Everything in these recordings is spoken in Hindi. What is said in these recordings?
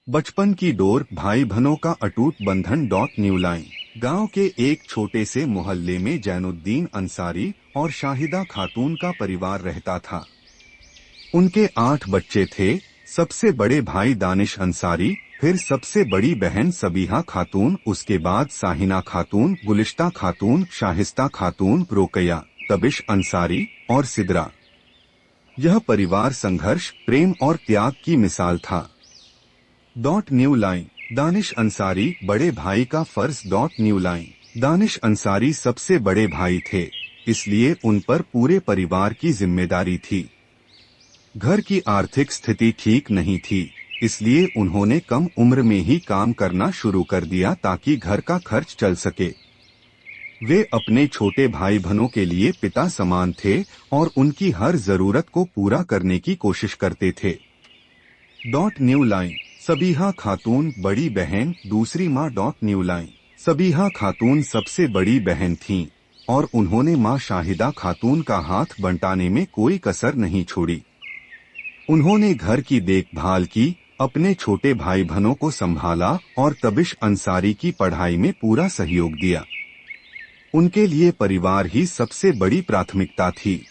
बचपन की डोर, भाई बहनों का अटूट बंधन। New line. गांव के एक छोटे से मोहल्ले में जैनुद्दीन अंसारी और शाहिदा खातून का परिवार रहता था। उनके 8 बच्चे थे। सबसे बड़े भाई दानिश अंसारी, फिर सबसे बड़ी बहन सबीहा खातून, उसके बाद साहिना खातून, गुलिश्ता खातून, शाहिस्ता खातून, रोकया, तबिश अंसारी और सिदरा। यह परिवार संघर्ष, प्रेम और त्याग की मिसाल था। New line. दानिश अंसारी, बड़े भाई का फर्ज। New line. दानिश अंसारी सबसे बड़े भाई थे, इसलिए उन पर पूरे परिवार की जिम्मेदारी थी। घर की आर्थिक स्थिति ठीक नहीं थी, इसलिए उन्होंने कम उम्र में ही काम करना शुरू कर दिया ताकि घर का खर्च चल सके। वे अपने छोटे भाई बहनों के लिए पिता समान थे और उनकी हर जरूरत को पूरा करने की कोशिश करते थे। New line. सबीहा खातून, बड़ी बहन, दूसरी माँ। New line. सबीहा खातून सबसे बड़ी बहन थीं और उन्होंने माँ शाहिदा खातून का हाथ बंटाने में कोई कसर नहीं छोड़ी। उन्होंने घर की देखभाल की, अपने छोटे भाई बहनों को संभाला और तबिश अंसारी की पढ़ाई में पूरा सहयोग दिया। उनके लिए परिवार ही सबसे बड़ी प्राथमिकता थी।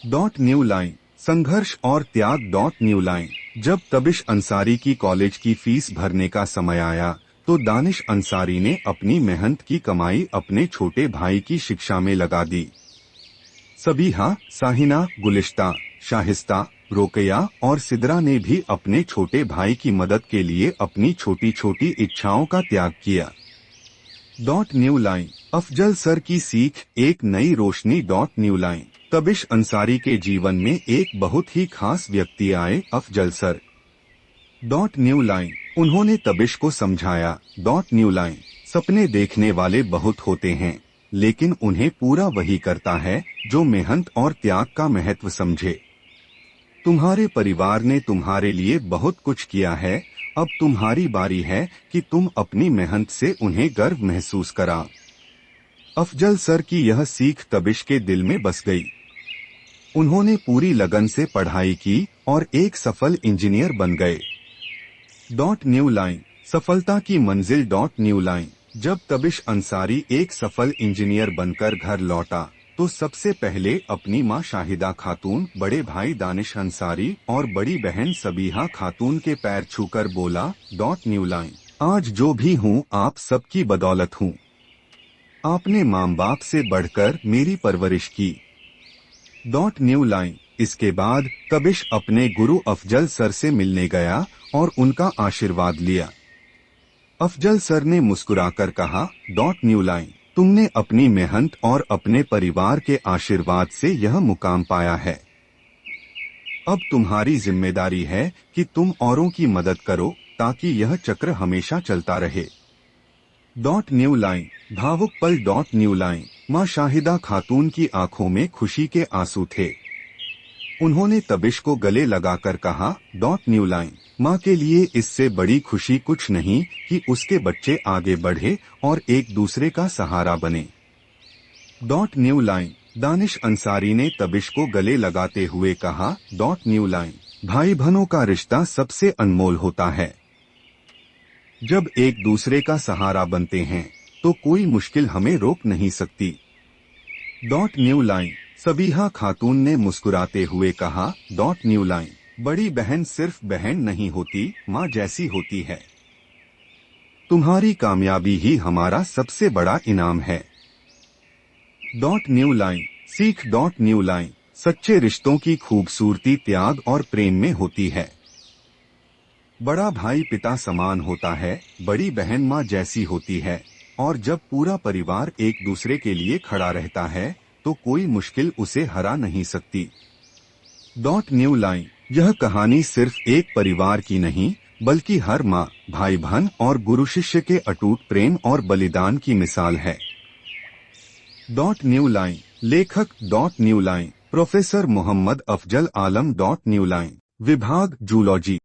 New line. संघर्ष और त्याग। New line. जब तबिश अंसारी की कॉलेज की फीस भरने का समय आया तो दानिश अंसारी ने अपनी मेहनत की कमाई अपने छोटे भाई की शिक्षा में लगा दी। सबीहा, साहिना, गुलिश्ता, शाहिस्ता, रोकया और सिदरा ने भी अपने छोटे भाई की मदद के लिए अपनी छोटी छोटी इच्छाओं का त्याग किया। New line. अफजल सर की सीख, एक नई रोशनी। New line. तबिश अंसारी के जीवन में एक बहुत ही खास व्यक्ति आए, अफजल सर। New line. उन्होंने तबिश को समझाया। New line. सपने देखने वाले बहुत होते हैं, लेकिन उन्हें पूरा वही करता है जो मेहनत और त्याग का महत्व समझे। तुम्हारे परिवार ने तुम्हारे लिए बहुत कुछ किया है, अब तुम्हारी बारी है कि तुम अपनी मेहनत से उन्हें गर्व महसूस करा। अफजल सर की यह सीख तबिश के दिल में बस गई। उन्होंने पूरी लगन से पढ़ाई की और एक सफल इंजीनियर बन गए। New line. सफलता की मंजिल। New line. जब तबिश अंसारी एक सफल इंजीनियर बनकर घर लौटा तो सबसे पहले अपनी मां शाहिदा खातून, बड़े भाई दानिश अंसारी और बड़ी बहन सबीहा खातून के पैर छूकर बोला, न्यू लाइन। आज जो भी हूँ आप सबकी बदौलत हूँ। आपने माँ बाप से बढ़कर मेरी परवरिश की। New line. इसके बाद तबिश अपने गुरु अफजल सर से मिलने गया और उनका आशीर्वाद लिया। अफजल सर ने मुस्कुराकर कहा, न्यू लाइन। तुमने अपनी मेहनत और अपने परिवार के आशीर्वाद से यह मुकाम पाया है। अब तुम्हारी जिम्मेदारी है कि तुम औरों की मदद करो ताकि यह चक्र हमेशा चलता रहे। New line. भावुक पल। New line. मां शाहिदा खातून की आंखों में खुशी के आंसू थे। उन्होंने तबिश को गले लगाकर कहा, न्यू लाइन। माँ के लिए इससे बड़ी खुशी कुछ नहीं कि उसके बच्चे आगे बढ़े और एक दूसरे का सहारा बने। New line. दानिश अंसारी ने तबिश को गले लगाते हुए कहा, न्यू लाइन। भाई बहनों का रिश्ता सबसे अनमोल होता है। जब एक दूसरे का सहारा बनते हैं तो कोई मुश्किल हमें रोक नहीं सकती। New line. सबीहा खातून ने मुस्कुराते हुए कहा, न्यू लाइन। बड़ी बहन सिर्फ बहन नहीं होती, माँ जैसी होती है। तुम्हारी कामयाबी ही हमारा सबसे बड़ा इनाम है। New line. सीख। New line. सच्चे रिश्तों की खूबसूरती त्याग और प्रेम में होती है। बड़ा भाई पिता समान होता है, बड़ी बहन माँ जैसी होती है और जब पूरा परिवार एक दूसरे के लिए खड़ा रहता है तो कोई मुश्किल उसे हरा नहीं सकती। New line. यह कहानी सिर्फ एक परिवार की नहीं, बल्कि हर माँ, भाई बहन और गुरु शिष्य के अटूट प्रेम और बलिदान की मिसाल है। New line. लेखक। New line. Professor Mohammad Afzal Alam. New line. विभाग जूलॉजी।